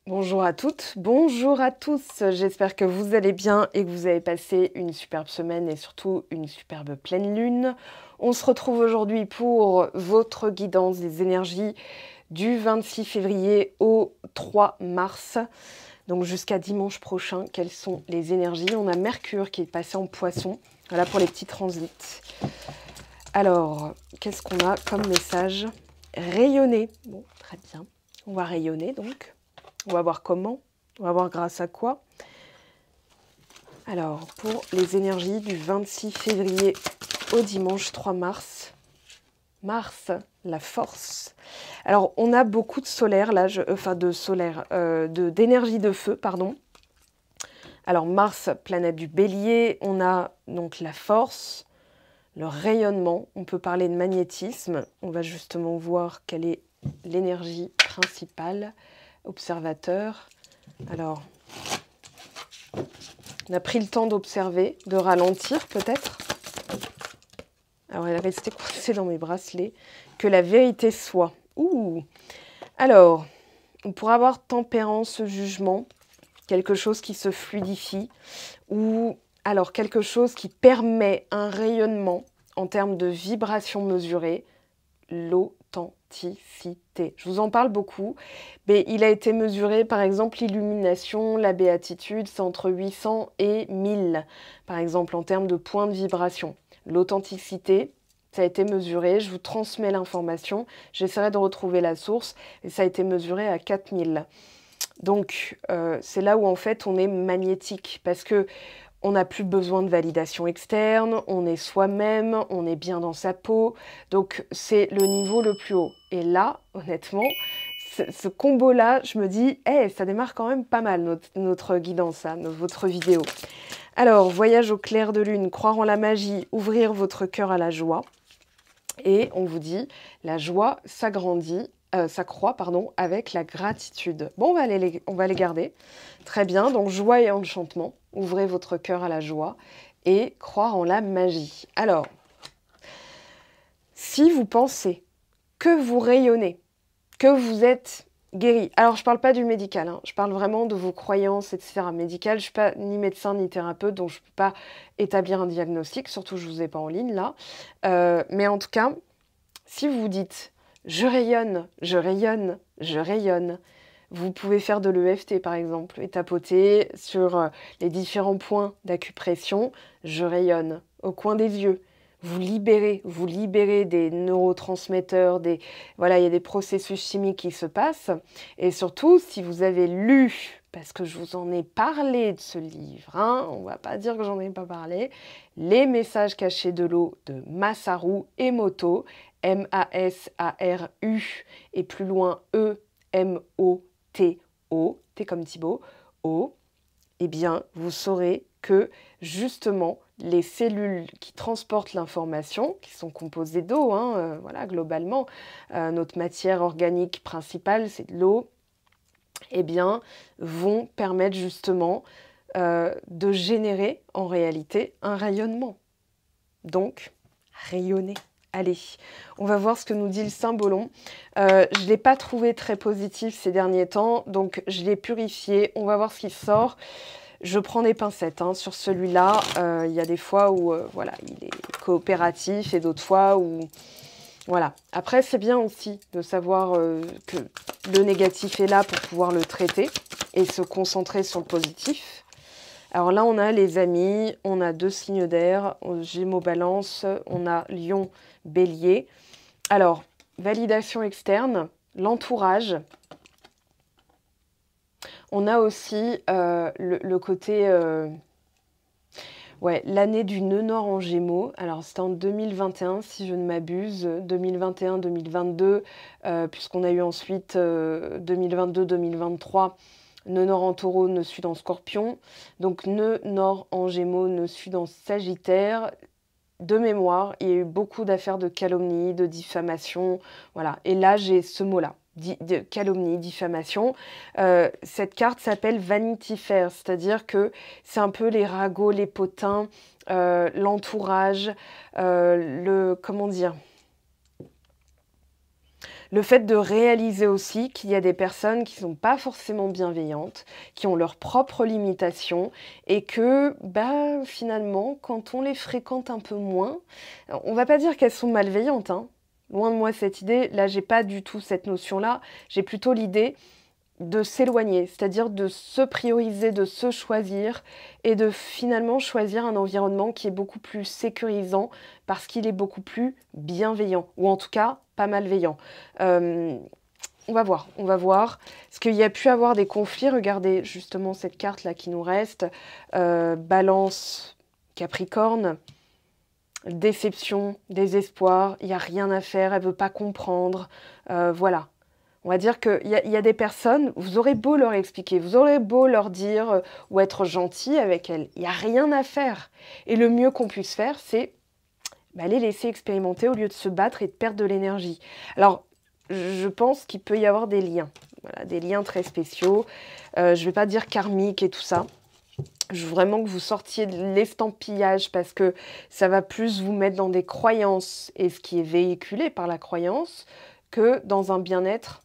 Bonjour à toutes, bonjour à tous. J'espère que vous allez bien et que vous avez passé une superbe semaine et surtout une superbe pleine lune. On se retrouve aujourd'hui pour votre guidance des énergies du 26 février au 3 mars. Donc jusqu'à dimanche prochain, quelles sont les énergies? On a Mercure qui est passé en Poisson. Voilà pour les petits transits. Alors, qu'est-ce qu'on a comme message? Rayonner. Bon, très bien. On va rayonner donc. On va voir comment, on va voir grâce à quoi. Alors, pour les énergies du 26 février au dimanche 3 mars. Mars, la force. Alors, on a beaucoup de solaire, là, d'énergie de feu, pardon. Alors, Mars, planète du Bélier, on a donc la force, le rayonnement. On peut parler de magnétisme. On va justement voir quelle est l'énergie principale. Observateur. Alors, on a pris le temps d'observer, de ralentir peut-être. Alors, elle est restée coincée dans mes bracelets. Que la vérité soit. Ouh. Alors, on pourrait avoir tempérance, jugement, quelque chose qui se fluidifie, ou alors quelque chose qui permet un rayonnement en termes de vibration mesurée, l'authenticité. Je vous en parle beaucoup, mais il a été mesuré, par exemple, l'illumination, la béatitude, c'est entre 800 et 1000, par exemple, en termes de points de vibration. L'authenticité, ça a été mesuré, je vous transmets l'information, j'essaierai de retrouver la source, et ça a été mesuré à 4000. Donc, c'est là où, en fait, on est magnétique, parce que on n'a plus besoin de validation externe, on est soi-même, on est bien dans sa peau. Donc, c'est le niveau le plus haut. Et là, honnêtement, ce combo-là, je me dis, hey, ça démarre quand même pas mal, notre guidance, hein, votre vidéo. Alors, voyage au clair de lune, croire en la magie, ouvrir votre cœur à la joie. Et on vous dit, la joie s'agrandit, s'accroît, avec la gratitude. Bon, on va les garder. Très bien, donc joie et enchantement. Ouvrez votre cœur à la joie et croire en la magie. Alors, si vous pensez que vous rayonnez, que vous êtes guéri, alors je ne parle pas du médical, hein, je parle vraiment de vos croyances, etc. Médical, je ne suis pas ni médecin ni thérapeute, donc je ne peux pas établir un diagnostic, surtout je ne vous ai pas en ligne là. Mais en tout cas, si vous vous dites « je rayonne, je rayonne, je rayonne », vous pouvez faire de l'EFT par exemple et tapoter sur les différents points d'acupression « je rayonne » au coin des yeux. Vous libérez des neurotransmetteurs, voilà, il y a des processus chimiques qui se passent. Et surtout, si vous avez lu, parce que je vous en ai parlé de ce livre, hein, on ne va pas dire que j'en ai pas parlé, Les messages cachés de l'eau de Masaru Emoto, M-A-S-A-R-U, et plus loin E-M-O-T-O, T comme Thibaut, O, eh bien, vous saurez que justement, les cellules qui transportent l'information, qui sont composées d'eau, hein, voilà, globalement, notre matière organique principale, c'est de l'eau, eh bien, vont permettre justement de générer en réalité un rayonnement. Donc, rayonner. Allez, on va voir ce que nous dit le Symbolon. Je ne l'ai pas trouvé très positif ces derniers temps, donc je l'ai purifié. On va voir ce qui sort. Je prends des pincettes hein, sur celui-là. Il y a des fois où voilà, il est coopératif et d'autres fois où... Voilà. Après, c'est bien aussi de savoir que le négatif est là pour pouvoir le traiter et se concentrer sur le positif. Alors là, on a les amis, on a 2 signes d'air, Gémeaux, Balance, on a Lion, Bélier. Alors, validation externe, l'entourage. On a aussi le côté... ouais, l'année du nœud nord en Gémeaux. Alors, c'était en 2021, si je ne m'abuse. 2021-2022, puisqu'on a eu ensuite 2022-2023... Nœud nord en taureau, nœud sud en scorpion. Donc nœud nord en gémeaux, nœud sud en sagittaire. De mémoire, il y a eu beaucoup d'affaires de calomnie, de diffamation. Voilà. Et là, j'ai ce mot-là. De calomnie, diffamation. Cette carte s'appelle Vanity Fair, c'est-à-dire que c'est un peu les ragots, les potins, l'entourage, comment dire, Le fait de réaliser aussi qu'il y a des personnes qui ne sont pas forcément bienveillantes, qui ont leurs propres limitations et que bah, finalement, quand on les fréquente un peu moins, on ne va pas dire qu'elles sont malveillantes, hein. Loin de moi cette idée, là j'ai pas du tout cette notion-là, j'ai plutôt l'idée de s'éloigner, c'est-à-dire de se prioriser, de se choisir et de finalement choisir un environnement qui est beaucoup plus sécurisant parce qu'il est beaucoup plus bienveillant, ou en tout cas pas malveillant. Euh, on va voir. Est-ce qu'il y a pu avoir des conflits? Regardez justement cette carte-là qui nous reste. Balance, Capricorne, déception, désespoir, il n'y a rien à faire, elle ne veut pas comprendre. Voilà. On va dire qu'il y a des personnes, vous aurez beau leur expliquer, vous aurez beau leur dire ou être gentil avec elles, il n'y a rien à faire. Et le mieux qu'on puisse faire, c'est les laisser expérimenter au lieu de se battre et de perdre de l'énergie. Alors, je pense qu'il peut y avoir des liens, voilà, des liens très spéciaux. Je ne vais pas dire karmiques et tout ça. Je veux vraiment que vous sortiez de l'estampillage parce que ça va plus vous mettre dans des croyances et ce qui est véhiculé par la croyance que dans un bien-être.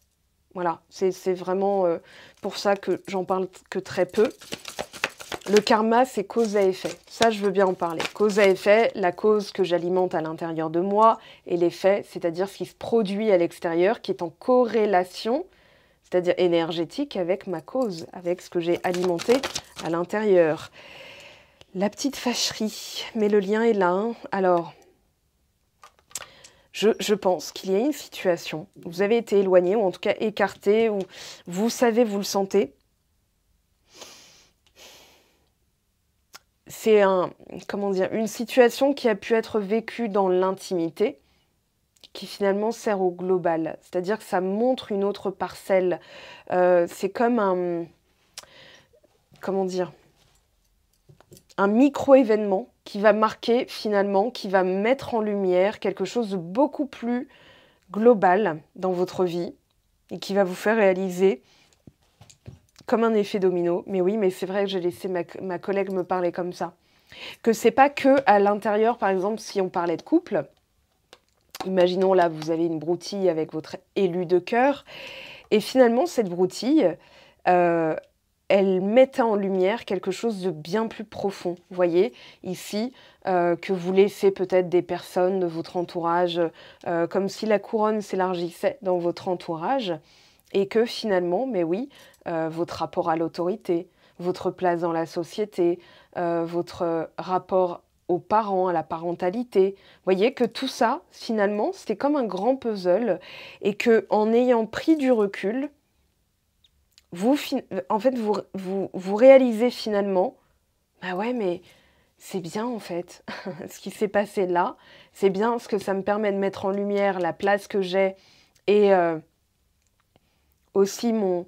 Voilà, c'est vraiment pour ça que j'en parle que très peu. Le karma, c'est cause à effet. Ça, je veux bien en parler. Cause à effet, la cause que j'alimente à l'intérieur de moi et l'effet, c'est-à-dire ce qui se produit à l'extérieur, qui est en corrélation, c'est-à-dire énergétique, avec ma cause, avec ce que j'ai alimenté à l'intérieur. La petite fâcherie, mais le lien est là. Hein. Alors, je pense qu'il y a une situation où vous avez été éloigné, ou en tout cas écarté, ou vous savez, vous le sentez. C'est une situation qui a pu être vécue dans l'intimité, qui finalement sert au global. C'est-à-dire que ça montre une autre parcelle. C'est comme un micro-événement qui va marquer finalement, qui va mettre en lumière quelque chose de beaucoup plus global dans votre vie et qui va vous faire réaliser comme un effet domino. Mais oui, mais c'est vrai que j'ai laissé ma collègue me parler comme ça. Que c'est pas que à l'intérieur, par exemple, si on parlait de couple, imaginons là, vous avez une broutille avec votre élu de cœur et finalement, cette broutille, elle met en lumière quelque chose de bien plus profond. Vous voyez, ici, que vous laissez peut-être des personnes de votre entourage, comme si la couronne s'élargissait dans votre entourage, et que finalement, mais oui, votre rapport à l'autorité, votre place dans la société, votre rapport aux parents, à la parentalité. Vous voyez que tout ça, finalement, c'était comme un grand puzzle, et que en ayant pris du recul, vous réalisez finalement, bah ouais, mais c'est bien en fait, ce qui s'est passé là, c'est bien ce que ça me permet de mettre en lumière la place que j'ai et aussi mon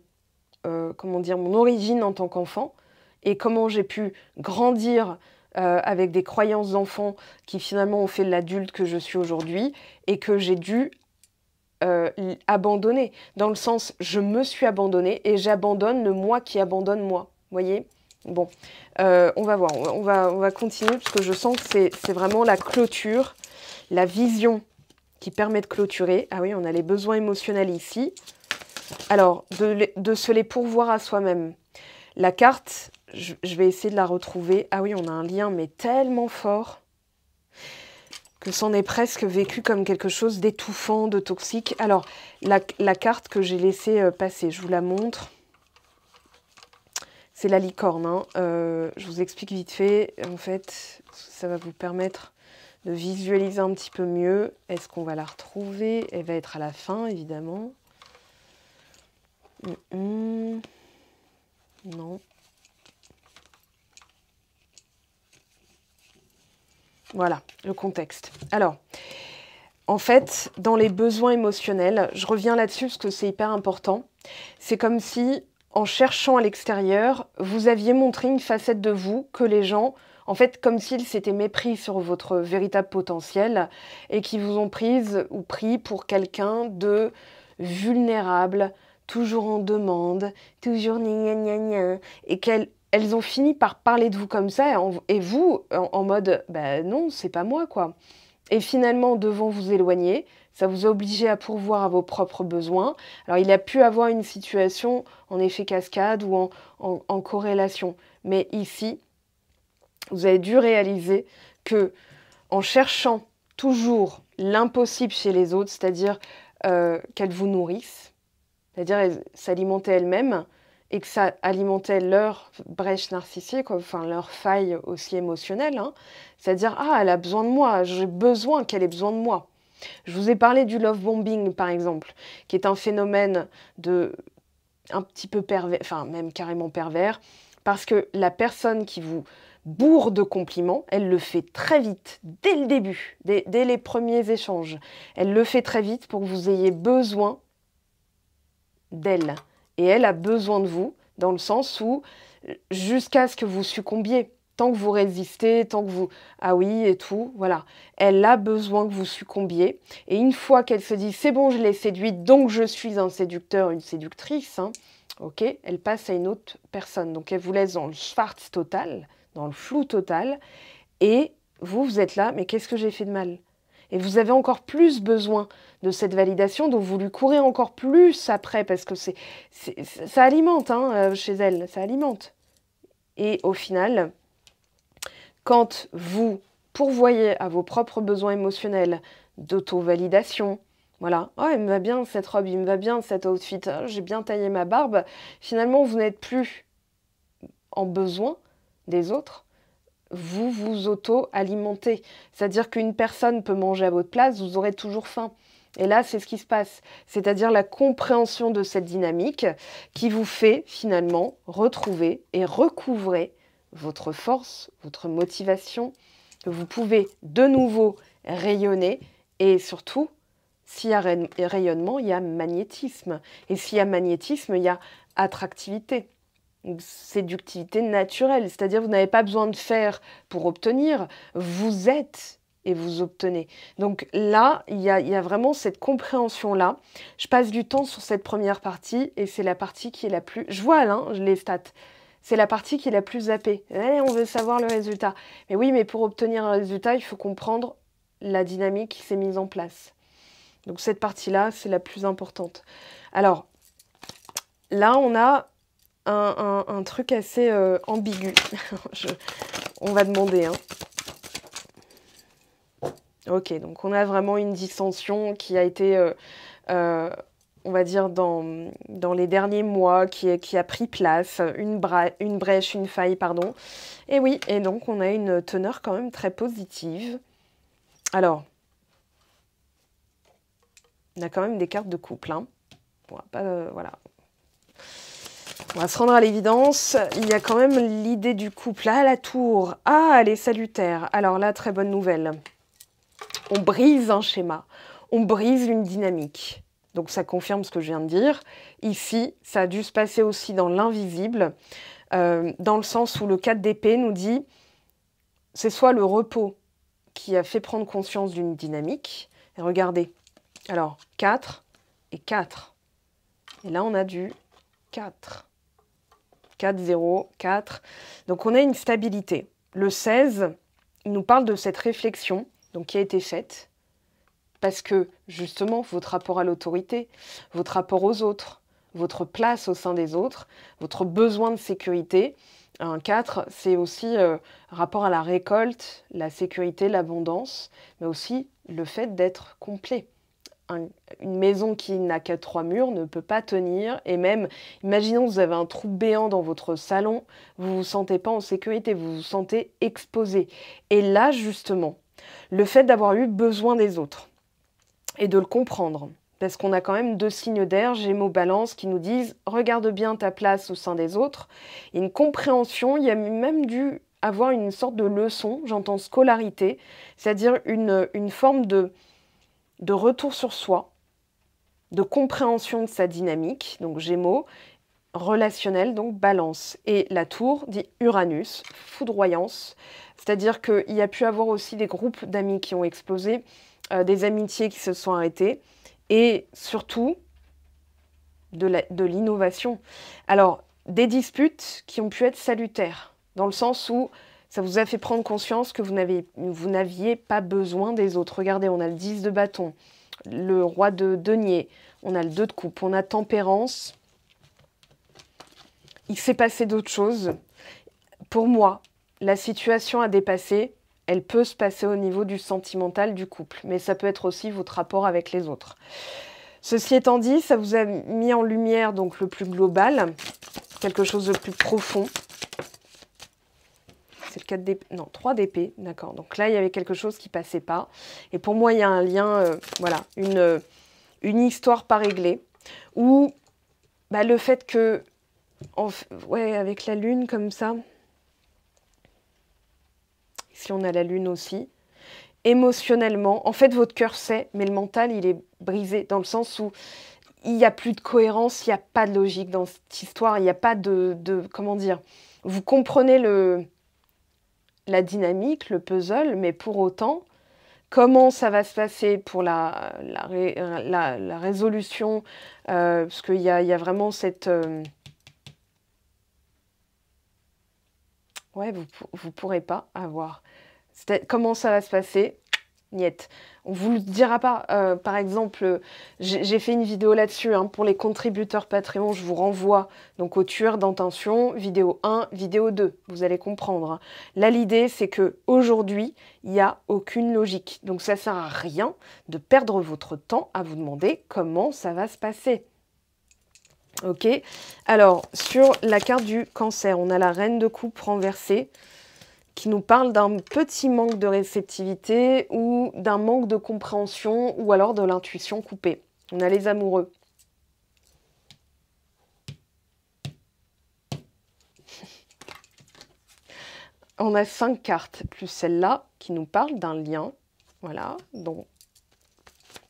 origine en tant qu'enfant et comment j'ai pu grandir avec des croyances d'enfant qui finalement ont fait l'adulte que je suis aujourd'hui et que j'ai dû abandonner. Dans le sens, je me suis abandonnée et j'abandonne le moi qui abandonne moi. Vous voyez? Bon, on va voir, on va continuer parce que je sens que c'est vraiment la clôture, la vision qui permet de clôturer. Ah oui, on a les besoins émotionnels ici. Alors, de se les pourvoir à soi-même. La carte, je vais essayer de la retrouver. Ah oui, on a un lien, mais tellement fort que c'en est presque vécu comme quelque chose d'étouffant, de toxique. Alors, la carte que j'ai laissée passer, je vous la montre. C'est la licorne. Hein. Je vous explique vite fait. En fait, ça va vous permettre de visualiser un petit peu mieux. Est-ce qu'on va la retrouver? Elle va être à la fin, évidemment. Non. Voilà, le contexte. Alors, en fait, dans les besoins émotionnels, je reviens là-dessus parce que c'est hyper important. C'est comme si, en cherchant à l'extérieur, vous aviez montré une facette de vous que les gens, en fait, comme s'ils s'étaient mépris sur votre véritable potentiel et qui vous ont prise ou pris pour quelqu'un de vulnérable, toujours en demande, toujours gna gna gna, et elles ont fini par parler de vous comme ça, et vous, en mode, bah non, c'est pas moi, quoi. Et finalement, devant vous éloigner, ça vous a obligé à pourvoir à vos propres besoins. Alors, il a pu avoir une situation en effet cascade ou en corrélation. Mais ici, vous avez dû réaliser que en cherchant toujours l'impossible chez les autres, c'est-à-dire qu'elles vous nourrissent, c'est-à-dire s'alimenter elles-mêmes, et que ça alimentait leur brèche narcissique, enfin leur faille aussi émotionnelle, hein. C'est-à-dire, ah, elle a besoin de moi, j'ai besoin qu'elle ait besoin de moi. Je vous ai parlé du love bombing, par exemple, qui est un phénomène un petit peu pervers, enfin même carrément pervers, parce que la personne qui vous bourre de compliments, elle le fait très vite, dès le début, dès les premiers échanges. Elle le fait très vite pour que vous ayez besoin d'elle. Et elle a besoin de vous, dans le sens où, jusqu'à ce que vous succombiez, tant que vous résistez, tant que vous... Ah oui, et tout, voilà. Elle a besoin que vous succombiez. Et une fois qu'elle se dit, c'est bon, je l'ai séduite, donc je suis un séducteur, une séductrice, hein, ok, elle passe à une autre personne. Donc elle vous laisse dans le schwarz total, dans le flou total, et vous êtes là, mais qu'est-ce que j'ai fait de mal? Et vous avez encore plus besoin de cette validation, donc vous lui courez encore plus après, parce que ça alimente chez elle, ça alimente. Et au final, quand vous pourvoyez à vos propres besoins émotionnels d'auto-validation, voilà, oh, il me va bien cette robe, il me va bien cet outfit, oh, j'ai bien taillé ma barbe, finalement vous n'êtes plus en besoin des autres, vous vous auto-alimentez. C'est-à-dire qu'une personne peut manger à votre place, vous aurez toujours faim. Et là, c'est ce qui se passe. C'est-à-dire la compréhension de cette dynamique qui vous fait finalement retrouver et recouvrer votre force, votre motivation, que vous pouvez de nouveau rayonner et surtout, s'il y a rayonnement, il y a magnétisme. Et s'il y a magnétisme, il y a attractivité. Séductivité naturelle, c'est-à-dire vous n'avez pas besoin de faire pour obtenir, vous êtes et vous obtenez. Donc là, il y a vraiment cette compréhension-là. Je passe du temps sur cette première partie et c'est la partie qui est la plus... Je vois là, les stats. C'est la partie qui est la plus zappée. On veut savoir le résultat. Mais oui, mais pour obtenir un résultat, il faut comprendre la dynamique qui s'est mise en place. Donc cette partie-là, c'est la plus importante. Alors, là, on a un truc assez ambigu. On va demander. Hein. Ok, donc on a vraiment une dissension qui a été, on va dire, dans les derniers mois, qui a pris place, une brèche, une faille, pardon. Et oui, et donc on a une teneur quand même très positive. Alors, on a quand même des cartes de couple. Hein. On va pas, voilà. On va se rendre à l'évidence, il y a quand même l'idée du couple. Ah, la tour. Ah, elle est salutaire. Alors là, très bonne nouvelle. On brise un schéma. On brise une dynamique. Donc ça confirme ce que je viens de dire. Ici, ça a dû se passer aussi dans l'invisible, dans le sens où le 4 d'épée nous dit, c'est soit le repos qui a fait prendre conscience d'une dynamique. Et regardez. Alors, 4 et 4. Et là, on a du 4. 4, 0, 4. Donc, on a une stabilité. Le 16 nous parle de cette réflexion donc, qui a été faite parce que, justement, votre rapport à l'autorité, votre rapport aux autres, votre place au sein des autres, votre besoin de sécurité. Un 4, c'est aussi rapport à la récolte, la sécurité, l'abondance, mais aussi le fait d'être complet. Une maison qui n'a que 3 murs ne peut pas tenir. Et même, imaginons que vous avez un trou béant dans votre salon, vous ne vous sentez pas en sécurité, vous vous sentez exposé. Et là, justement, le fait d'avoir eu besoin des autres et de le comprendre, parce qu'on a quand même 2 signes d'air, Gémeaux, Balance, qui nous disent « Regarde bien ta place au sein des autres ». Il y a une compréhension, il y a même dû avoir une sorte de leçon, j'entends scolarité, c'est-à-dire une forme de retour sur soi, de compréhension de sa dynamique, donc Gémeaux, relationnel, donc Balance. Et la tour dit Uranus, foudroyance, c'est-à-dire qu'il y a pu avoir aussi des groupes d'amis qui ont explosé, des amitiés qui se sont arrêtées, et surtout de l'innovation. Alors, des disputes qui ont pu être salutaires, dans le sens où ça vous a fait prendre conscience que vous n'aviez pas besoin des autres. Regardez, on a le 10 de bâton. le roi de denier, on a le 2 de coupe, on a tempérance. Il s'est passé d'autres choses. Pour moi, la situation a dépassé. Elle peut se passer au niveau du sentimental du couple, mais ça peut être aussi votre rapport avec les autres. Ceci étant dit, ça vous a mis en lumière donc le plus global, quelque chose de plus profond. C'est le 4 d'épée, non, 3 d'épée, d'accord. Donc là, il y avait quelque chose qui passait pas. Et pour moi, il y a un lien, voilà, une histoire pas réglée, où bah, le fait que, ouais, avec la lune comme ça, ici on a la lune aussi, émotionnellement, en fait, votre cœur sait, mais le mental, il est brisé, dans le sens où il n'y a plus de cohérence, il n'y a pas de logique dans cette histoire, il n'y a pas comment dire, vous comprenez la dynamique, le puzzle, mais pour autant, comment ça va se passer pour la résolution, parce qu'il y a vraiment cette... ouais, vous ne pourrez pas avoir. Comment ça va se passer? Niet. On ne vous le dira pas. Par exemple, j'ai fait une vidéo là-dessus, hein, pour les contributeurs Patreon. Je vous renvoie donc au tueur d'intention, vidéo 1, vidéo 2. Vous allez comprendre. Hein. Là, l'idée, c'est qu'aujourd'hui, il n'y a aucune logique. Donc, ça ne sert à rien de perdre votre temps à vous demander comment ça va se passer. Ok. Alors, sur la carte du cancer, on a la reine de coupe renversée, qui nous parle d'un petit manque de réceptivité ou d'un manque de compréhension ou alors de l'intuition coupée. On a les amoureux. On a 5 cartes, plus celle-là, qui nous parle d'un lien, voilà, donc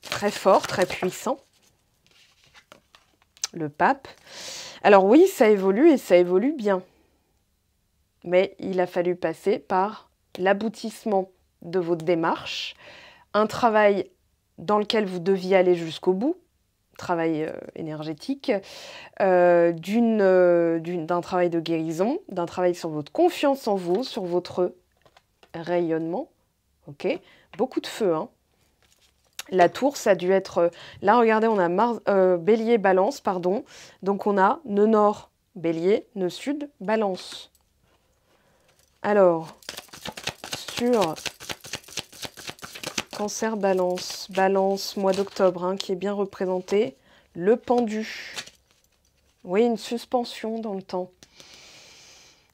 très fort, très puissant. Le pape. Alors oui, ça évolue et ça évolue bien. Mais il a fallu passer par l'aboutissement de votre démarche, un travail dans lequel vous deviez aller jusqu'au bout, travail énergétique, d'un travail de guérison, d'un travail sur votre confiance en vous, sur votre rayonnement. Ok, beaucoup de feu. Hein. La tour, ça a dû être... là, regardez, on a Bélier, Balance, pardon. Donc, on a nœud nord, Bélier, nœud sud, Balance. Alors, sur Cancer, Balance, Balance, mois d'octobre, hein, qui est bien représenté, le pendu. Oui, une suspension dans le temps.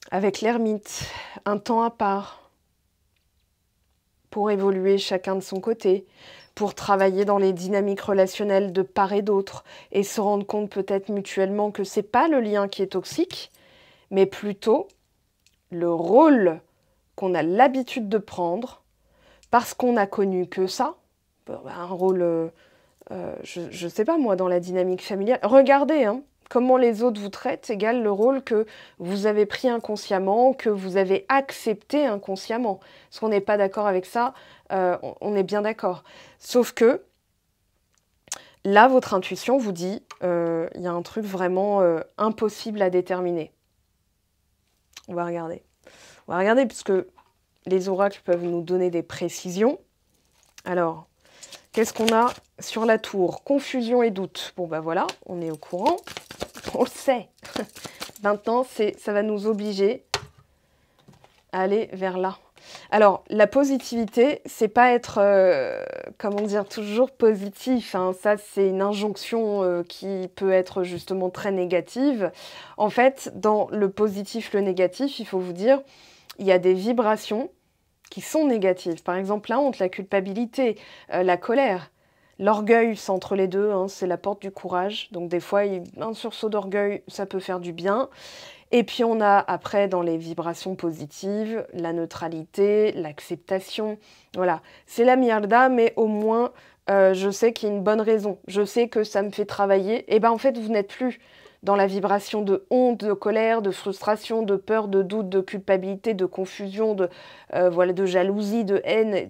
Avec l'ermite, un temps à part pour évoluer chacun de son côté, pour travailler dans les dynamiques relationnelles de part et d'autre et se rendre compte peut-être mutuellement que c'est pas le lien qui est toxique, mais plutôt le rôle qu'on a l'habitude de prendre parce qu'on a connu que ça, un rôle, je ne sais pas moi, dans la dynamique familiale. Regardez, hein, comment les autres vous traitent égale le rôle que vous avez pris inconsciemment, que vous avez accepté inconsciemment. Parce qu'on n'est pas d'accord avec ça, on est bien d'accord. Sauf que là, votre intuition vous dit, il y a un truc vraiment impossible à déterminer. On va regarder. On va regarder puisque les oracles peuvent nous donner des précisions. Alors, qu'est-ce qu'on a sur la tour? Confusion et doute. Bon, ben voilà, on est au courant. On le sait. Maintenant, ça va nous obliger à aller vers là. Alors, la positivité, c'est pas être, comment dire, toujours positif. Hein. Ça, c'est une injonction qui peut être justement très négative. En fait, dans le positif, le négatif, il faut vous dire, il y a des vibrations qui sont négatives. Par exemple, la honte, la culpabilité, la colère. L'orgueil, c'est entre les deux, hein, c'est la porte du courage. Donc des fois, un sursaut d'orgueil, ça peut faire du bien. Et puis on a après, dans les vibrations positives, la neutralité, l'acceptation. Voilà, c'est la mierda, mais au moins, je sais qu'il y a une bonne raison. Je sais que ça me fait travailler. Et bien en fait, vous n'êtes plus dans la vibration de honte, de colère, de frustration, de peur, de doute, de culpabilité, de confusion, voilà, de jalousie, de haine,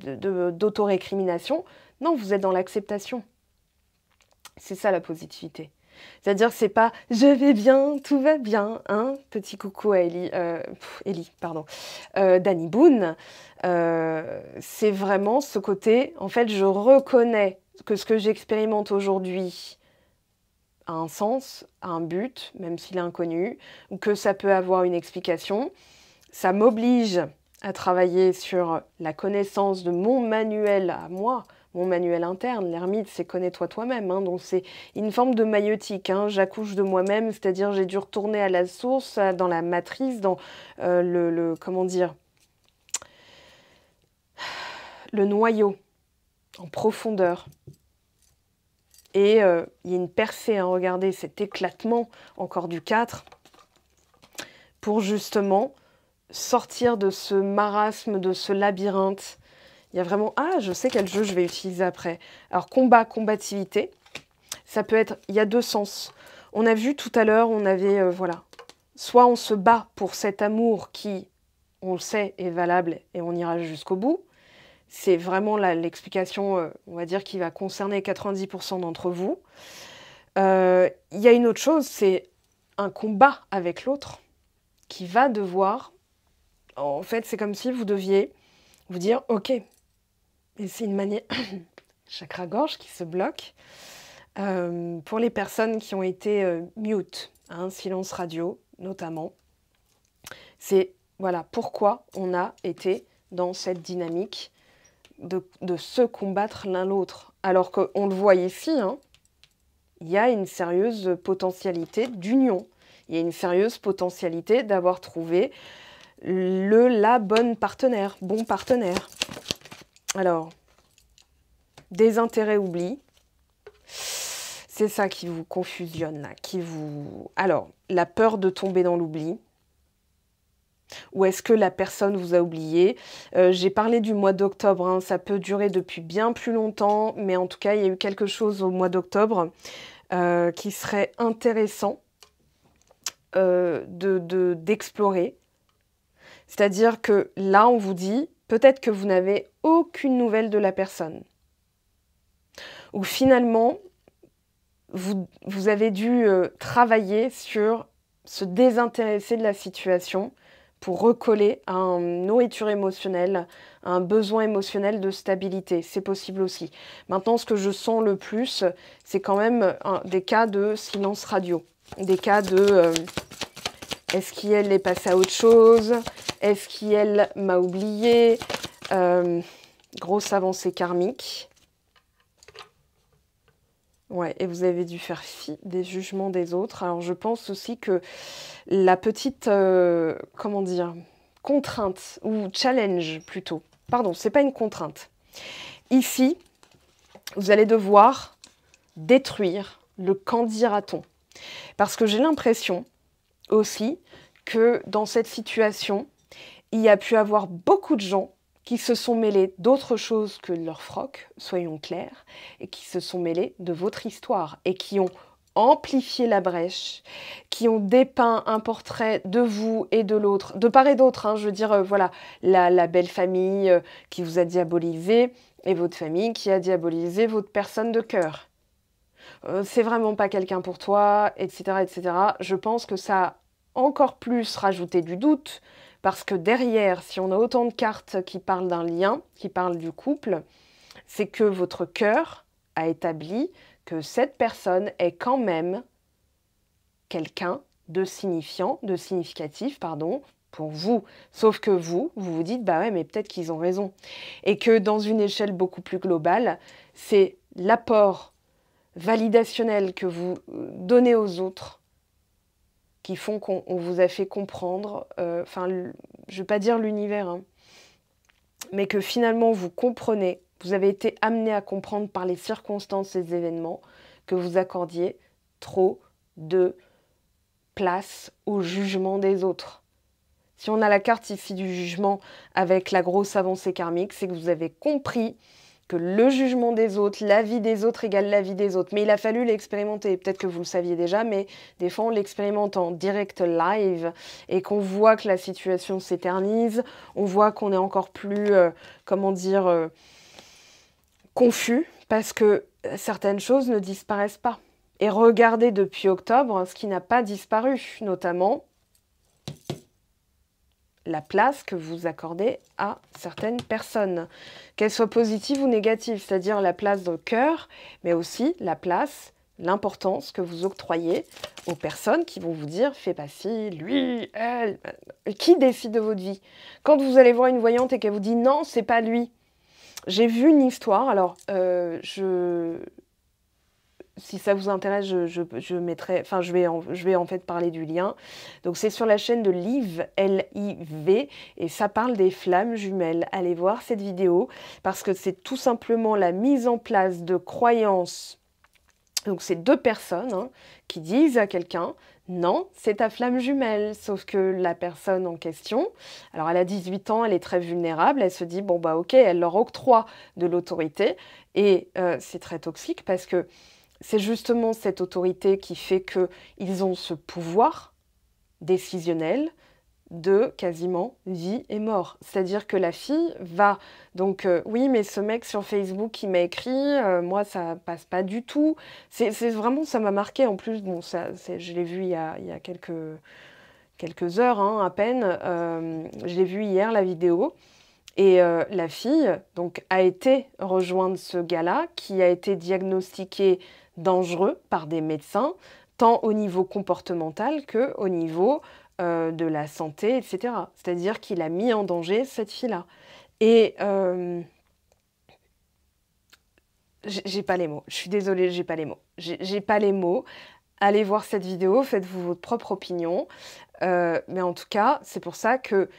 d'autorécrimination. Non, vous êtes dans l'acceptation. C'est ça la positivité. C'est-à-dire que c'est pas « je vais bien, tout va bien hein ». Petit coucou à Ellie, pardon, Danny Boone. C'est vraiment ce côté, en fait, je reconnais que ce que j'expérimente aujourd'hui a un sens, a un but, même s'il est inconnu, ou que ça peut avoir une explication. Ça m'oblige à travailler sur la connaissance de mon manuel à moi, mon manuel interne. L'ermite, c'est connais-toi toi-même. Hein, donc c'est une forme de maïeutique. Hein, j'accouche de moi-même, c'est-à-dire j'ai dû retourner à la source, dans la matrice, dans comment dire, le noyau, en profondeur. Et il y a une percée, hein, regardez cet éclatement encore du 4, pour justement sortir de ce marasme, de ce labyrinthe. Il y a vraiment... Ah, je sais quel jeu je vais utiliser après. Alors, combat, combativité, ça peut être... Il y a deux sens. On a vu tout à l'heure, on avait... voilà. Soit on se bat pour cet amour qui, on le sait, est valable et on ira jusqu'au bout. C'est vraiment l'explication, on va dire, qui va concerner 90% d'entre vous. Il y a une autre chose, c'est un combat avec l'autre qui va devoir... En fait, c'est comme si vous deviez vous dire, ok, et c'est une manière... chakra-gorge qui se bloque. Pour les personnes qui ont été mute, hein, silence radio notamment, c'est voilà pourquoi on a été dans cette dynamique de se combattre l'un l'autre. Alors qu'on le voit ici, hein, il y a une sérieuse potentialité d'union. Il y a une sérieuse potentialité d'avoir trouvé la bonne partenaire, bon partenaire. Alors, désintérêt, oubli. C'est ça qui vous confusionne, là, qui vous... Alors, la peur de tomber dans l'oubli. Ou est-ce que la personne vous a oublié? J'ai parlé du mois d'octobre, hein, ça peut durer depuis bien plus longtemps, mais en tout cas, il y a eu quelque chose au mois d'octobre qui serait intéressant d'explorer. C'est-à-dire que là, on vous dit, peut-être que vous n'avez aucune nouvelle de la personne. Ou finalement, vous avez dû travailler sur se désintéresser de la situation pour recoller à une nourriture émotionnelle, à un besoin émotionnel de stabilité. C'est possible aussi. Maintenant, ce que je sens le plus, c'est quand même des cas de silence radio. Des cas de est-ce qu'elle est passée à autre chose? Est-ce qu'elle m'a oublié? Grosse avancée karmique. Ouais, et vous avez dû faire fi des jugements des autres. Alors, je pense aussi que la petite, comment dire, contrainte, ou challenge plutôt. Pardon, c'est pas une contrainte. Ici, vous allez devoir détruire le qu'en dira-t-on. Parce que j'ai l'impression aussi que dans cette situation, il y a pu avoir beaucoup de gens qui se sont mêlés d'autres choses que leur froc, soyons clairs, et qui se sont mêlés de votre histoire, et qui ont amplifié la brèche, qui ont dépeint un portrait de vous et de l'autre, de part et d'autre, hein, je veux dire, voilà, la belle famille qui vous a diabolisé, et votre famille qui a diabolisé votre personne de cœur. C'est vraiment pas quelqu'un pour toi, etc., etc. Je pense que ça a encore plus rajouté du doute, parce que derrière, si on a autant de cartes qui parlent d'un lien, qui parlent du couple, c'est que votre cœur a établi que cette personne est quand même quelqu'un de signifiant, de significatif, pardon, pour vous. Sauf que vous vous dites, bah ouais, mais peut-être qu'ils ont raison. Et que dans une échelle beaucoup plus globale, c'est l'apport validationnel que vous donnez aux autres qui font qu'on vous a fait comprendre, enfin, je ne vais pas dire l'univers, hein, mais que finalement vous comprenez, vous avez été amené à comprendre par les circonstances et les événements que vous accordiez trop de place au jugement des autres. Si on a la carte ici du jugement avec la grosse avancée karmique, c'est que vous avez compris que le jugement des autres, la vie des autres égale la vie des autres. Mais il a fallu l'expérimenter. Peut-être que vous le saviez déjà, mais des fois on l'expérimente en direct live et qu'on voit que la situation s'éternise, on voit qu'on est encore plus, comment dire, confus parce que certaines choses ne disparaissent pas. Et regardez depuis octobre ce qui n'a pas disparu, notamment la place que vous accordez à certaines personnes, qu'elles soient positives ou négatives, c'est-à-dire la place dans le cœur, mais aussi la place, l'importance que vous octroyez aux personnes qui vont vous dire « fais pas ci, lui, elle ». Qui décide de votre vie? Quand vous allez voir une voyante et qu'elle vous dit « non, c'est pas lui ». J'ai vu une histoire, alors si ça vous intéresse, je mettrai, enfin je vais en fait parler du lien. Donc c'est sur la chaîne de Liv, L-I-V, et ça parle des flammes jumelles. Allez voir cette vidéo, parce que c'est tout simplement la mise en place de croyances. Donc c'est deux personnes qui disent à quelqu'un « non, c'est ta flamme jumelle ». Sauf que la personne en question, alors elle a 18 ans, elle est très vulnérable, elle se dit « bon bah ok », elle leur octroie de l'autorité. Et c'est très toxique parce que c'est justement cette autorité qui fait qu'ils ont ce pouvoir décisionnel de quasiment vie et mort. C'est-à-dire que la fille va donc oui, mais ce mec sur Facebook qui m'a écrit, moi ça passe pas du tout. C'est vraiment, ça m'a marqué en plus. Bon, je l'ai vu il y a quelques heures à peine. Je l'ai vu hier la vidéo. Et la fille donc a été rejoindre ce gars-là qui a été diagnostiqué dangereux par des médecins, tant au niveau comportemental qu'au niveau de la santé, etc. C'est-à-dire qu'il a mis en danger cette fille-là. Et j'ai pas les mots. Je suis désolée, j'ai pas les mots. J'ai pas les mots. Allez voir cette vidéo, faites-vous votre propre opinion. Mais en tout cas, c'est pour ça que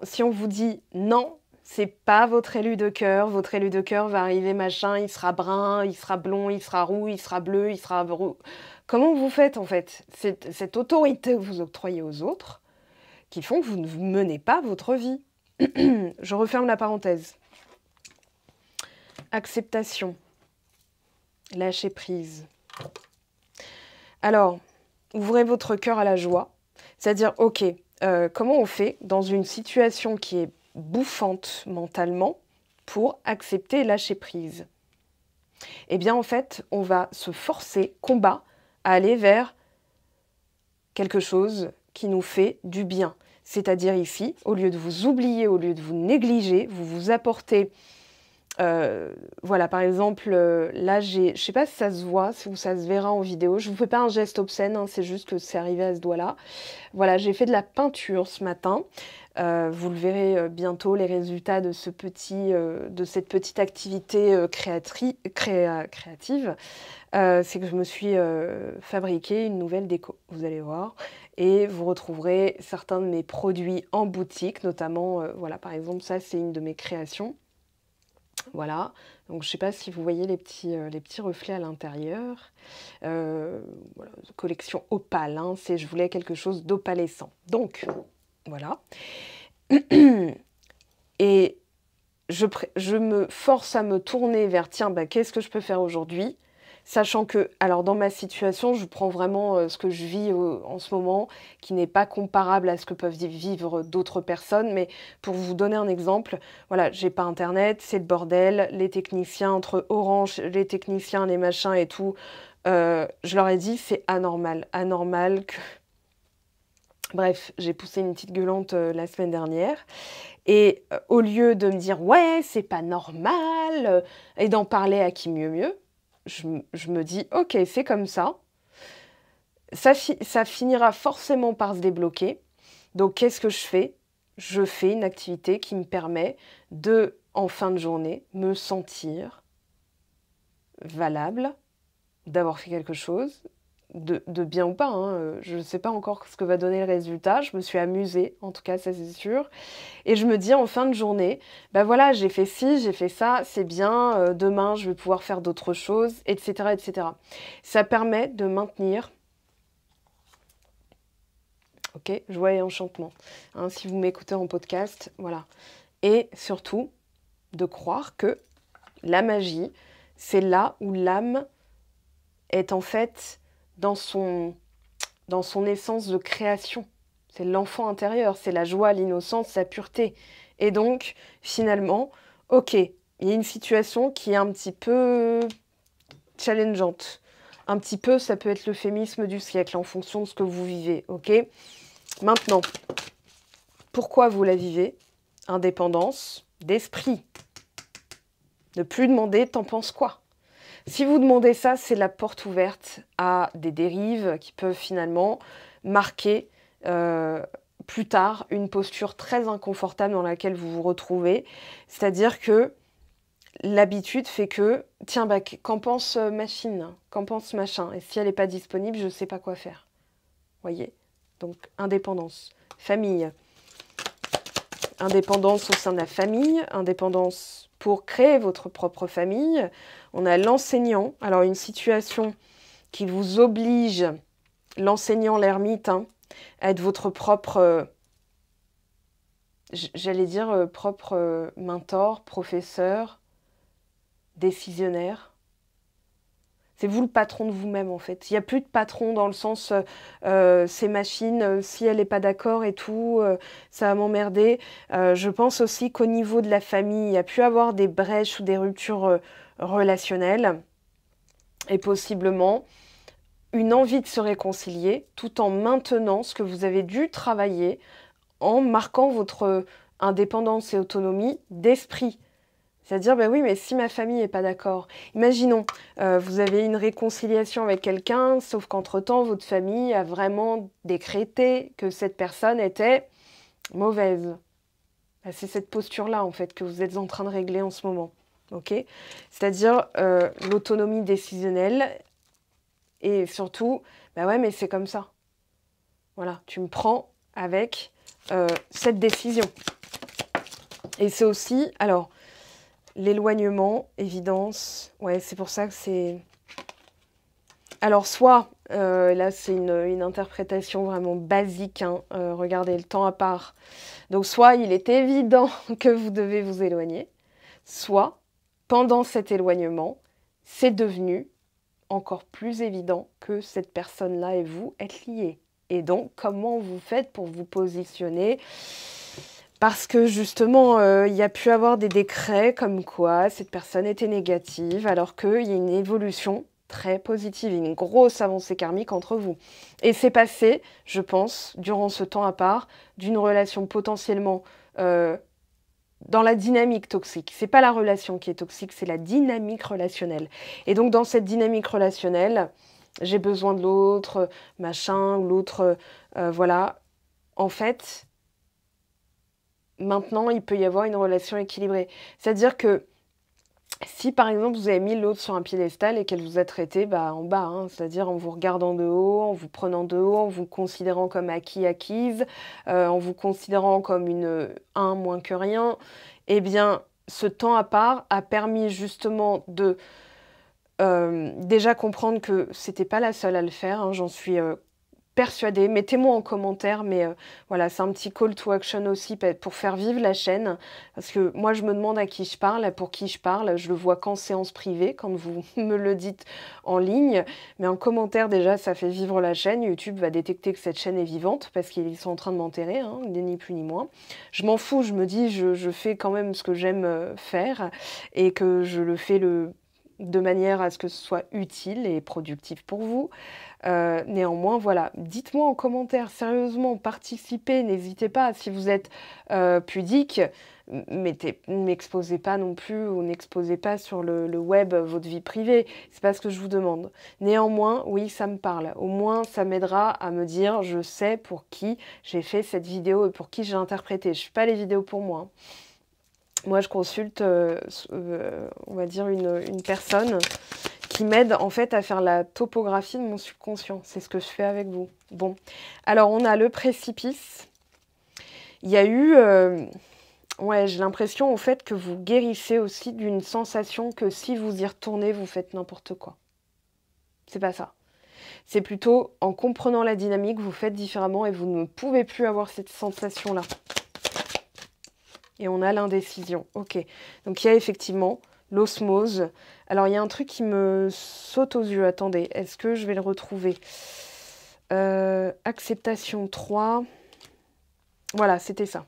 si on vous dit non, c'est pas votre élu de cœur va arriver machin, il sera brun, il sera blond, il sera roux, il sera bleu, il sera roux. Comment vous faites en fait? Cette autorité que vous octroyez aux autres qui font que vous ne menez pas votre vie. Je referme la parenthèse. Acceptation. Lâcher prise. Alors, ouvrez votre cœur à la joie. C'est-à-dire, ok, comment on fait dans une situation qui est bouffante mentalement pour accepter et lâcher prise? Eh bien, en fait, on va se forcer, combat, à aller vers quelque chose qui nous fait du bien. C'est-à-dire ici, au lieu de vous oublier, au lieu de vous négliger, vous vous apportez... voilà, par exemple, là, je ne sais pas si ça se voit, si ça se verra en vidéo. Je ne vous fais pas un geste obscène, c'est juste que c'est arrivé à ce doigt-là. Voilà, j'ai fait de la peinture ce matin. Vous le verrez bientôt, les résultats de cette petite activité créative. C'est que je me suis fabriqué une nouvelle déco, vous allez voir. Et vous retrouverez certains de mes produits en boutique, notamment, voilà, par exemple, ça, c'est une de mes créations. Voilà, donc je ne sais pas si vous voyez les petits reflets à l'intérieur. Voilà, collection opale, je voulais quelque chose d'opalescent. Donc, voilà. Et je me force à me tourner vers, tiens, qu'est-ce que je peux faire aujourd'hui? Sachant que, alors dans ma situation, je prends vraiment ce que je vis en ce moment, qui n'est pas comparable à ce que peuvent vivre d'autres personnes, mais pour vous donner un exemple, voilà, j'ai pas internet, c'est le bordel, les techniciens, entre Orange, les techniciens, les machins et tout, je leur ai dit, c'est anormal que... Bref, j'ai poussé une petite gueulante la semaine dernière, et au lieu de me dire, ouais, c'est pas normal, et d'en parler à qui mieux, je me dis, ok, c'est comme ça. Ça finira forcément par se débloquer. Donc, qu'est-ce que je fais? Je fais une activité qui me permet de, en fin de journée, me sentir valable, d'avoir fait quelque chose, de bien ou pas. Je ne sais pas encore ce que va donner le résultat. Je me suis amusée, en tout cas, ça c'est sûr. Et je me dis en fin de journée, voilà, j'ai fait ci, j'ai fait ça, c'est bien, demain je vais pouvoir faire d'autres choses, etc., etc. Ça permet de maintenir, ok, joie et enchantement. Si vous m'écoutez en podcast, voilà. Et surtout, de croire que la magie, c'est là où l'âme est en fait dans son essence de création. C'est l'enfant intérieur, c'est la joie, l'innocence, la pureté. Et donc, finalement, ok, il y a une situation qui est un petit peu challengeante. Un petit peu, ça peut être l'euphémisme du siècle en fonction de ce que vous vivez, ok? Maintenant, pourquoi vous la vivez. Indépendance d'esprit. Ne plus demander « t'en penses quoi ?» Si vous demandez ça, c'est la porte ouverte à des dérives qui peuvent finalement marquer plus tard une posture très inconfortable dans laquelle vous vous retrouvez. C'est-à-dire que l'habitude fait que, tiens, bah, qu'en pense machine, qu'en pense machin, et si elle n'est pas disponible, je ne sais pas quoi faire. Voyez? Donc, indépendance, famille. Indépendance au sein de la famille, indépendance pour créer votre propre famille. On a l'enseignant, alors une situation qui vous oblige, l'enseignant, l'ermite, hein, à être votre propre, j'allais dire propre mentor, professeur, décisionnaire. C'est vous le patron de vous-même, en fait. Il n'y a plus de patron dans le sens, ces machines, si elle n'est pas d'accord et tout, ça va m'emmerder. Je pense aussi qu'au niveau de la famille, il y a pu avoir des brèches ou des ruptures relationnelles. Et possiblement une envie de se réconcilier, tout en maintenant ce que vous avez dû travailler, en marquant votre indépendance et autonomie d'esprit. C'est-à-dire, ben oui, mais si ma famille n'est pas d'accord, imaginons, vous avez une réconciliation avec quelqu'un, sauf qu'entre-temps, votre famille a vraiment décrété que cette personne était mauvaise. Ben, c'est cette posture-là, en fait, que vous êtes en train de régler en ce moment. Okay, c'est-à-dire l'autonomie décisionnelle et surtout, ben ouais, mais c'est comme ça. Voilà, tu me prends avec cette décision. Et c'est aussi, alors, l'éloignement, évidence, ouais, c'est pour ça que c'est... Alors, soit, là, c'est une interprétation vraiment basique, hein, regardez, le temps à part. Donc, soit il est évident que vous devez vous éloigner, soit, pendant cet éloignement, c'est devenu encore plus évident que cette personne-là et vous êtes liés. Et donc, comment vous faites pour vous positionner ? Parce que justement, il y a pu avoir des décrets comme quoi cette personne était négative, alors qu'il y a une évolution très positive, une grosse avancée karmique entre vous. Et c'est passé, je pense, durant ce temps à part, d'une relation potentiellement dans la dynamique toxique. C'est pas la relation qui est toxique, c'est la dynamique relationnelle. Et donc, dans cette dynamique relationnelle, j'ai besoin de l'autre, machin, ou l'autre, voilà. En fait, maintenant, il peut y avoir une relation équilibrée. C'est-à-dire que si, par exemple, vous avez mis l'autre sur un piédestal et qu'elle vous a traité en bas, hein, c'est-à-dire en vous regardant de haut, en vous prenant de haut, en vous considérant comme acquis, acquise, en vous considérant comme un moins que rien, eh bien, ce temps à part a permis justement de déjà comprendre que c'était pas la seule à le faire, hein, j'en suis persuadée. Mettez-moi en commentaire, mais voilà, c'est un petit call to action aussi pour faire vivre la chaîne. Parce que moi, je me demande à qui je parle, pour qui je parle. Je le vois qu'en séance privée, quand vous me le dites en ligne. Mais en commentaire, déjà, ça fait vivre la chaîne. YouTube va détecter que cette chaîne est vivante parce qu'ils sont en train de m'enterrer, hein, ni plus ni moins. Je m'en fous, je me dis, je fais quand même ce que j'aime faire et que je le fais de manière à ce que ce soit utile et productif pour vous. Néanmoins, voilà, dites-moi en commentaire, sérieusement, participez, n'hésitez pas, si vous êtes pudique, n'exposez pas non plus ou n'exposez pas sur le web votre vie privée, c'est pas ce que je vous demande. Néanmoins, oui, ça me parle, au moins ça m'aidera à me dire, je sais pour qui j'ai fait cette vidéo et pour qui j'ai interprété, je fais pas les vidéos pour moi, hein. Moi, je consulte, on va dire, une personne qui m'aide en fait à faire la topographie de mon subconscient. C'est ce que je fais avec vous. Bon, alors on a le précipice. Il y a eu, ouais, j'ai l'impression au fait que vous guérissez aussi d'une sensation que si vous y retournez, vous faites n'importe quoi. C'est pas ça. C'est plutôt en comprenant la dynamique, vous faites différemment et vous ne pouvez plus avoir cette sensation-là. Et on a l'indécision. Ok. Donc il y a effectivement l'osmose. Alors il y a un truc qui me saute aux yeux. Attendez, est-ce que je vais le retrouver? Acceptation 3. Voilà, c'était ça.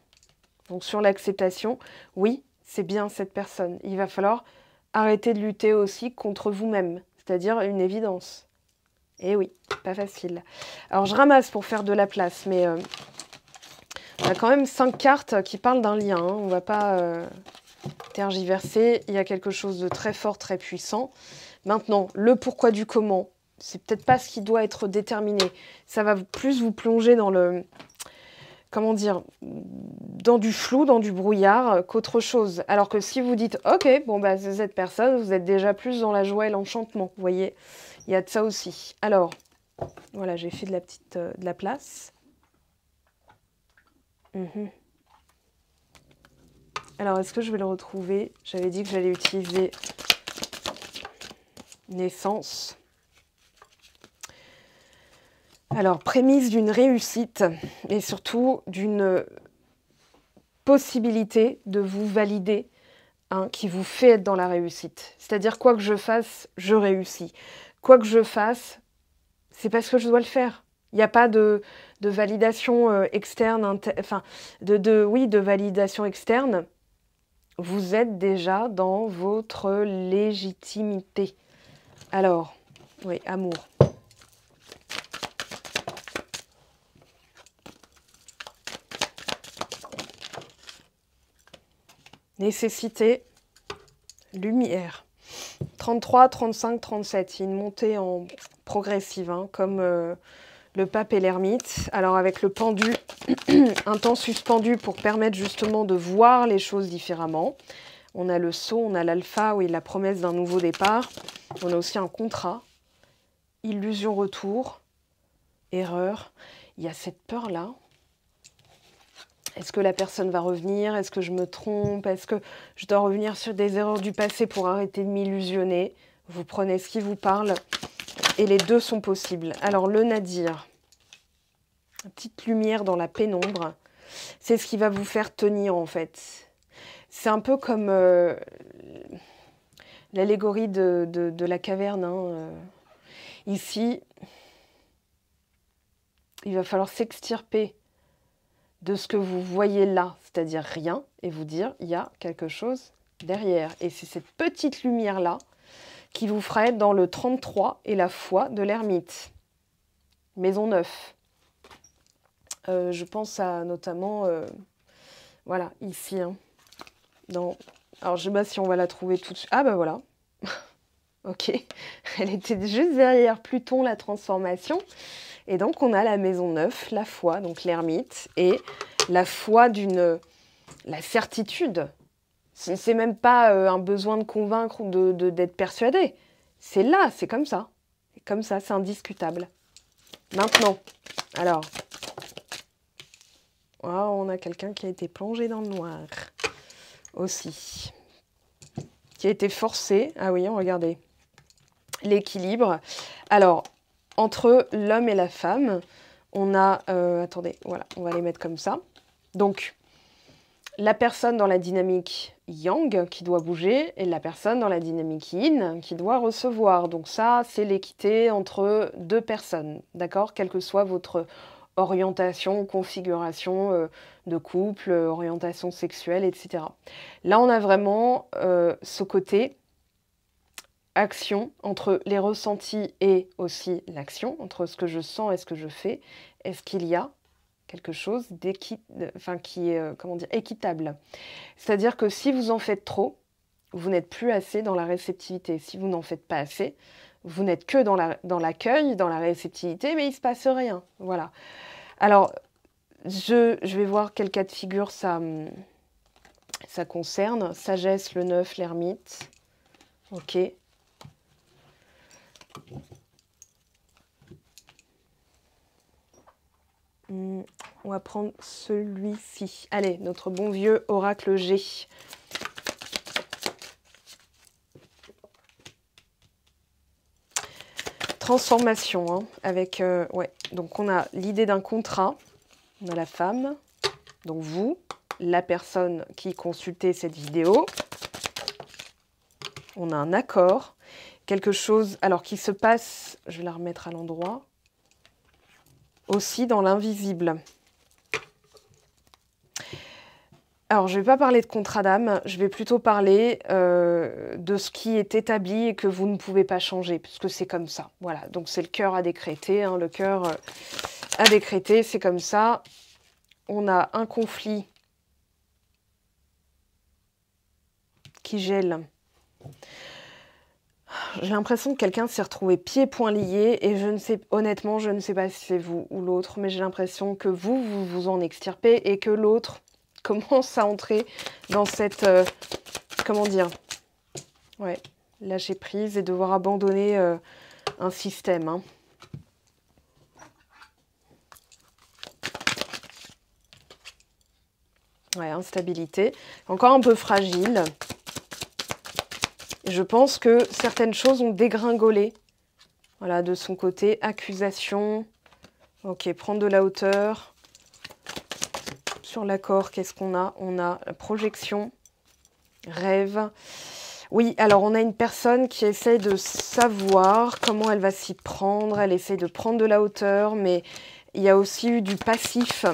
Donc sur l'acceptation, oui, c'est bien cette personne. Il va falloir arrêter de lutter aussi contre vous-même. C'est-à-dire une évidence. Et oui, pas facile. Alors je ramasse pour faire de la place, mais a quand même 5 cartes qui parlent d'un lien. Hein. On ne va pas tergiverser. Il y a quelque chose de très fort, très puissant. Maintenant, le pourquoi du comment, c'est peut-être pas ce qui doit être déterminé. Ça va plus vous plonger dans le... Comment dire, dans du flou, dans du brouillard qu'autre chose. Alors que si vous dites, ok, bon bah c'est cette personne, vous êtes déjà plus dans la joie et l'enchantement. Vous voyez, il y a de ça aussi. Alors, voilà, j'ai fait de la place. Alors, est-ce que je vais le retrouver? J'avais dit que j'allais utiliser naissance. Alors, prémisse d'une réussite et surtout d'une possibilité de vous valider, hein, qui vous fait être dans la réussite. C'est-à-dire, quoi que je fasse, je réussis. Quoi que je fasse, c'est parce que je dois le faire. Il n'y a pas de validation externe, enfin, de validation externe. Vous êtes déjà dans votre légitimité. Alors, oui, amour. Nécessité, lumière. 33, 35, 37. Il y a une montée en progressive, hein, comme le pape et l'ermite. Alors avec le pendu, un temps suspendu pour permettre justement de voir les choses différemment. On a le saut, on a l'alpha, oui, la promesse d'un nouveau départ. On a aussi un contrat, illusion retour, erreur. Il y a cette peur-là. Est-ce que la personne va revenir? Est-ce que je me trompe? Est-ce que je dois revenir sur des erreurs du passé pour arrêter de m'illusionner? Vous prenez ce qui vous parle et les deux sont possibles. Alors le nadir, une petite lumière dans la pénombre, c'est ce qui va vous faire tenir en fait. C'est un peu comme l'allégorie de la caverne. Hein. Ici, il va falloir s'extirper de ce que vous voyez là, c'est-à-dire rien, et vous dire, il y a quelque chose derrière. Et c'est cette petite lumière-là qui vous fera être dans le 33 et la foi de l'ermite. Maison 9. Je pense à notamment, voilà, ici. Hein, alors, je ne sais pas si on va la trouver tout de suite. Ah, bah voilà. Ok. Elle était juste derrière Pluton, la transformation. Et donc, on a la maison 9, la foi, donc l'ermite, et la foi la certitude. C'est même pas un besoin de convaincre ou d'être persuadé. C'est là, c'est comme ça. C'est comme ça, c'est indiscutable. Maintenant, alors, oh, on a quelqu'un qui a été plongé dans le noir aussi. Qui a été forcé. Ah oui, regardez. L'équilibre. Alors, entre l'homme et la femme, on a... attendez, voilà, on va les mettre comme ça. Donc, la personne dans la dynamique yang qui doit bouger et la personne dans la dynamique yin qui doit recevoir. Donc ça, c'est l'équité entre deux personnes, d'accord? Quelle que soit votre orientation, configuration de couple, orientation sexuelle, etc. Là, on a vraiment ce côté action entre les ressentis et aussi l'action, entre ce que je sens et ce que je fais. Est-ce qu'il y a quelque chose qui est comment dire, équitable? C'est-à-dire que si vous en faites trop, vous n'êtes plus assez dans la réceptivité. Si vous n'en faites pas assez, vous n'êtes que dans l'accueil, dans la réceptivité, mais il ne se passe rien. Voilà. Alors, je vais voir quel cas de figure ça concerne. Sagesse, le 9, l'ermite. Ok. On va prendre celui-ci. Allez, notre bon vieux oracle G. Transformation, hein, avec... ouais, donc on a l'idée d'un contrat. On a la femme, donc vous, la personne qui consultait cette vidéo. On a un accord, quelque chose alors qui se passe, je vais la remettre à l'endroit, aussi dans l'invisible. Alors, je ne vais pas parler de contrat d'âme, je vais plutôt parler de ce qui est établi et que vous ne pouvez pas changer, puisque c'est comme ça. Voilà, donc c'est le cœur à décréter, hein, le cœur à décréter, c'est comme ça. on a un conflit qui gèle. J'ai l'impression que quelqu'un s'est retrouvé pieds et poings liés et je ne sais, honnêtement, je ne sais pas si c'est vous ou l'autre, mais j'ai l'impression que vous vous en extirpez et que l'autre commence à entrer dans cette, comment dire, ouais, lâcher prise et devoir abandonner un système. Hein. Ouais, instabilité. Encore un peu fragile. Je pense que certaines choses ont dégringolé. Voilà, de son côté, accusation. Ok, prendre de la hauteur. Sur l'accord, qu'est-ce qu'on a? On a la projection, rêve. Oui, alors on a une personne qui essaye de savoir comment elle va s'y prendre. Elle essaye de prendre de la hauteur, mais il y a aussi eu du passif.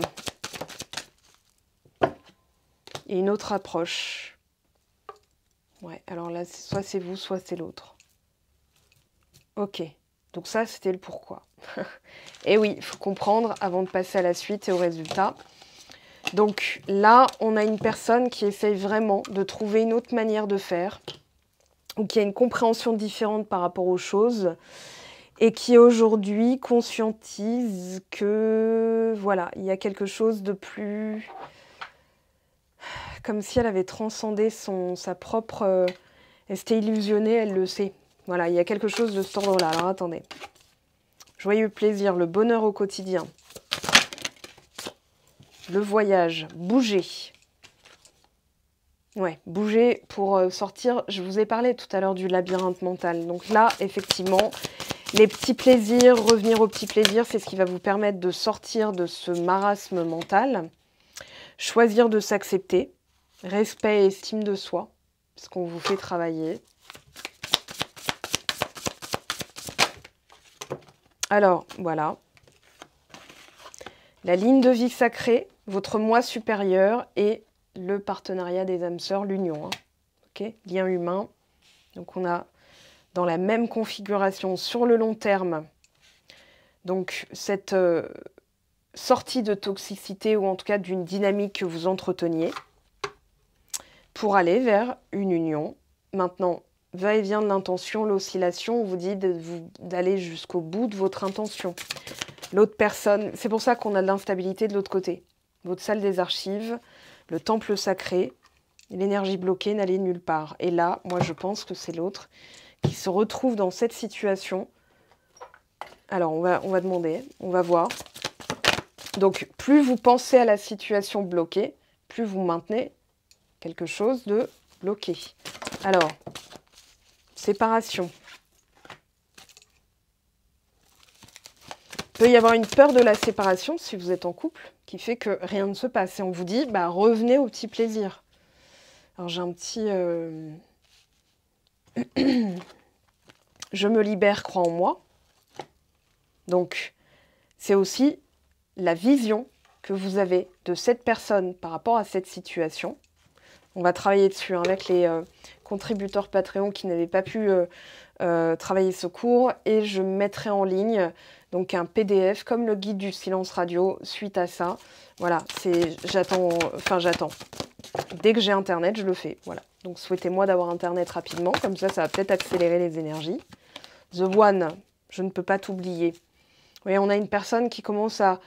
Et une autre approche. Ouais, alors là, soit c'est vous, soit c'est l'autre. Ok, donc ça, c'était le pourquoi. Et oui, il faut comprendre avant de passer à la suite et au résultat. Donc là, on a une personne qui essaye vraiment de trouver une autre manière de faire, ou qui a une compréhension différente par rapport aux choses, et qui aujourd'hui conscientise que, voilà, il y a quelque chose de plus... Comme si elle avait transcendé sa propre... elle s'était illusionnée, elle le sait. Voilà, il y a quelque chose de cet ordre-là. Alors, attendez. Joyeux plaisir, le bonheur au quotidien. Le voyage, bouger. Ouais, bouger pour sortir. Je vous ai parlé tout à l'heure du labyrinthe mental. Donc là, effectivement, les petits plaisirs, revenir aux petits plaisirs, c'est ce qui va vous permettre de sortir de ce marasme mental. Choisir de s'accepter. Respect et estime de soi, ce qu'on vous fait travailler. Alors, voilà. La ligne de vie sacrée, votre moi supérieur et le partenariat des âmes sœurs, l'union. Hein. Okay, lien humain. Donc, on a dans la même configuration sur le long terme, donc cette sortie de toxicité ou en tout cas d'une dynamique que vous entreteniez, pour aller vers une union. Maintenant, va-et-vient de l'intention, l'oscillation, on vous dit d'aller jusqu'au bout de votre intention. L'autre personne, c'est pour ça qu'on a de l'instabilité de l'autre côté. Votre salle des archives, le temple sacré, l'énergie bloquée n'allait nulle part. Et là, moi je pense que c'est l'autre qui se retrouve dans cette situation. Alors on va demander, on va voir. Donc plus vous pensez à la situation bloquée, plus vous maintenez quelque chose de bloqué. Alors, séparation. Il peut y avoir une peur de la séparation si vous êtes en couple, qui fait que rien ne se passe. Et on vous dit, bah, revenez au petit plaisir. Alors j'ai un petit... Je me libère, crois en moi. Donc, c'est aussi la vision que vous avez de cette personne par rapport à cette situation. On va travailler dessus hein, avec les contributeurs Patreon qui n'avaient pas pu travailler ce cours. Et je mettrai en ligne donc un PDF comme le guide du silence radio suite à ça. Voilà, j'attends. Dès que j'ai Internet, je le fais. Voilà. Donc souhaitez-moi d'avoir Internet rapidement. Comme ça va peut-être accélérer les énergies. The One, je ne peux pas t'oublier. Vous voyez, on a une personne qui commence à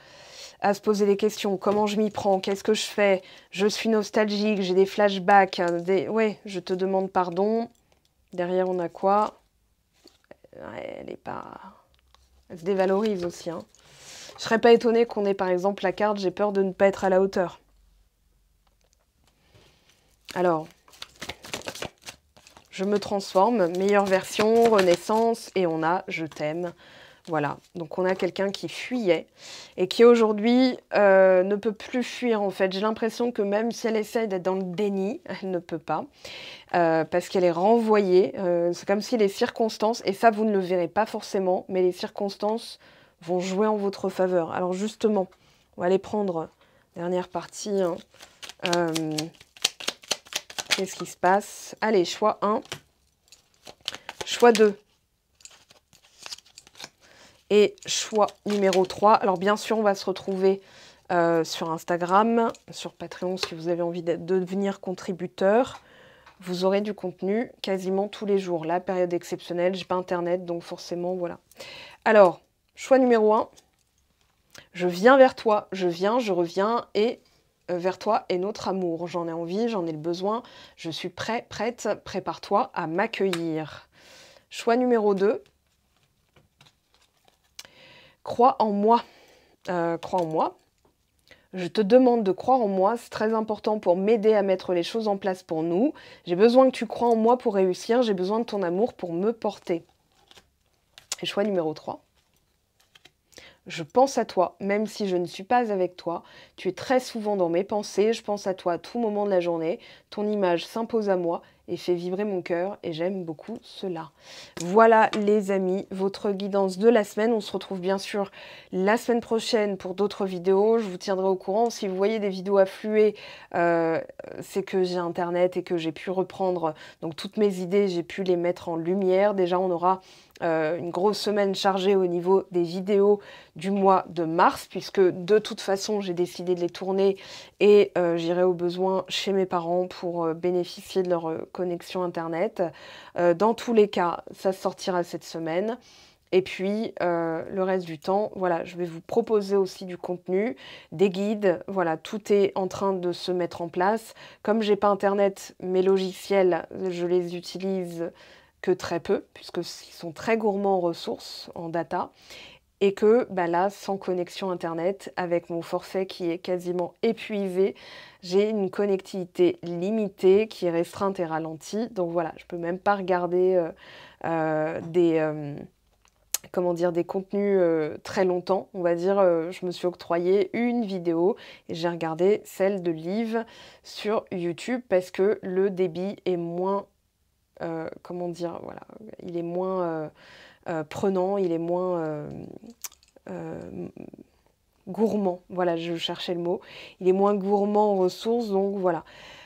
se poser des questions. Comment je m'y prends? Qu'est-ce que je fais? Je suis nostalgique, j'ai des flashbacks. Ouais, je te demande pardon. Derrière, on a quoi? Ouais, elle est pas... Elle se dévalorise aussi. Hein. Je serais pas étonnée qu'on ait par exemple la carte « J'ai peur de ne pas être à la hauteur ». Alors, je me transforme, meilleure version, renaissance, et on a « Je t'aime ». Voilà, donc on a quelqu'un qui fuyait et qui aujourd'hui ne peut plus fuir en fait. J'ai l'impression que même si elle essaye d'être dans le déni, elle ne peut pas parce qu'elle est renvoyée. C'est comme si les circonstances, et ça vous ne le verrez pas forcément, mais les circonstances vont jouer en votre faveur. Alors justement, on va aller prendre dernière partie. Hein. Qu'est-ce qui se passe? Allez, choix 1, choix 2. Et choix numéro 3. Alors bien sûr, on va se retrouver sur Instagram, sur Patreon si vous avez envie de devenir contributeur. Vous aurez du contenu quasiment tous les jours. Là, période exceptionnelle, j'ai pas internet, donc forcément, voilà. Alors, choix numéro 1, je viens vers toi, je reviens et vers toi et notre amour. J'en ai envie, j'en ai le besoin, je suis prêt, prête, prépare-toi à m'accueillir. Choix numéro 2, crois en moi. Crois en moi. Je te demande de croire en moi, c'est très important pour m'aider à mettre les choses en place pour nous. J'ai besoin que tu crois en moi pour réussir, j'ai besoin de ton amour pour me porter. Et choix numéro 3. Je pense à toi, même si je ne suis pas avec toi. Tu es très souvent dans mes pensées, je pense à toi à tout moment de la journée. Ton image s'impose à moi et fait vibrer mon cœur et j'aime beaucoup cela. Voilà les amis, votre guidance de la semaine. On se retrouve bien sûr la semaine prochaine pour d'autres vidéos. Je vous tiendrai au courant. Si vous voyez des vidéos affluer, c'est que j'ai internet et que j'ai pu reprendre donc toutes mes idées, j'ai pu les mettre en lumière. Déjà on aura une grosse semaine chargée au niveau des vidéos du mois de mars, puisque de toute façon j'ai décidé de les tourner et j'irai au besoin chez mes parents pour bénéficier de leur connexion internet. Dans tous les cas, ça sortira cette semaine. Et puis, le reste du temps, voilà, je vais vous proposer aussi du contenu, des guides. Voilà, tout est en train de se mettre en place. Comme j'ai pas internet, mes logiciels, je les utilise que très peu, puisqu'ils sont très gourmands en ressources, en data, et que bah là, sans connexion Internet, avec mon forfait qui est quasiment épuisé, j'ai une connectivité limitée qui est restreinte et ralentie. Donc voilà, je peux même pas regarder des contenus très longtemps. On va dire, je me suis octroyé une vidéo et j'ai regardé celle de Liv sur YouTube parce que le débit est moins voilà, il est moins prenant, il est moins gourmand. Voilà, je cherchais le mot. Il est moins gourmand en ressources, donc voilà.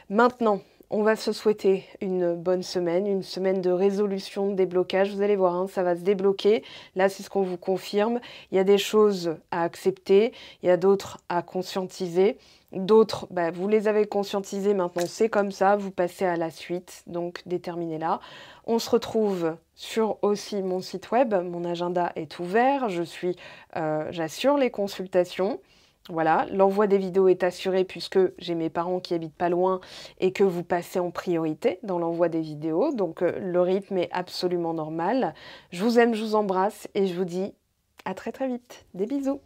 Maintenant, on va se souhaiter une bonne semaine, une semaine de résolution, de déblocage. Vous allez voir, hein, ça va se débloquer. Là, c'est ce qu'on vous confirme. Il y a des choses à accepter, il y a d'autres à conscientiser. D'autres, bah, vous les avez conscientisées, maintenant c'est comme ça, vous passez à la suite, donc déterminez-la. On se retrouve sur aussi mon site web, mon agenda est ouvert, j'assure les consultations. Voilà, l'envoi des vidéos est assuré puisque j'ai mes parents qui habitent pas loin et que vous passez en priorité dans l'envoi des vidéos. Donc le rythme est absolument normal. Je vous aime, je vous embrasse et je vous dis à très très vite. Des bisous.